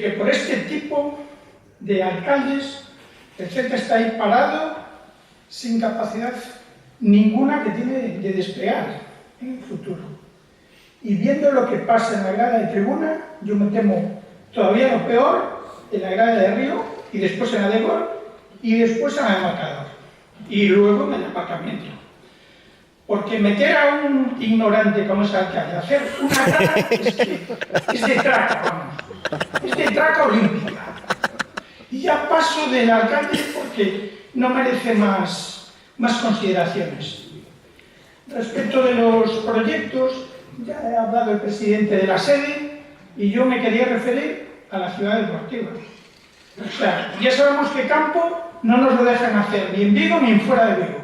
que por este tipo de alcaldes el Celta está ahí parado, sin capacidad ninguna que tiene de desplegar en el futuro. Y viendo lo que pasa en la grada de tribuna, yo me temo todavía lo peor en la grada de Río, y después en la de Gol, y después en la de Marcador, y luego en el aparcamiento. Porque meter a un ignorante como ese alcalde a hacer una grada es de traca, vamos. Es de traca olímpica. Y ya paso del alcalde porque no merece más consideraciones. Respecto de los proyectos, ya he hablado el presidente de la sede y yo me quería referir a la ciudad deportiva. O sea, ya sabemos que campo no nos lo dejan hacer ni en Vigo ni en fuera de Vigo.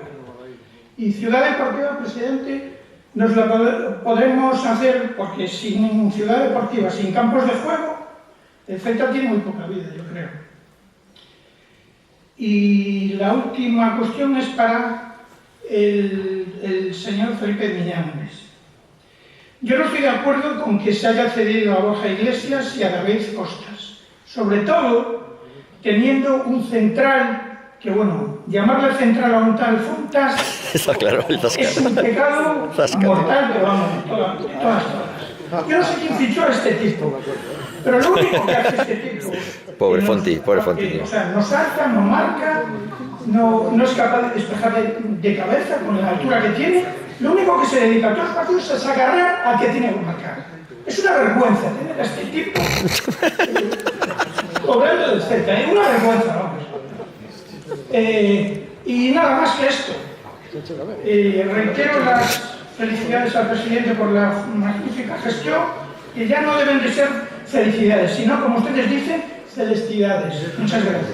Y ciudad deportiva, presidente, nos la podremos hacer porque sin ciudad deportiva, sin campos de juego, el Celta tiene muy poca vida, yo creo. Y la última cuestión es para el señor Felipe Miñambres. Yo no estoy de acuerdo con que se haya cedido a Borja Iglesias y a David Costas, sobre todo teniendo un central que, bueno, llamarle central a un tal Fontas es un pecado mortal, pero vamos, de todas. Yo no sé quién fichó a este tipo, pero lo único que hace este tipo... Pobre Fonti. O sea, no salta, no marca, no es capaz de despejar de cabeza con la altura que tiene. Lo único que se dedica a todos los partidos es agarrar al que tiene que marcar. Es una vergüenza tener a este tipo cobrando del Celta, una vergüenza, vamos. Y nada más que esto. Reitero las felicidades al presidente por la magnífica gestión, que ya no deben de ser felicidades, sino, como ustedes dicen, celesticidades. Muchas gracias.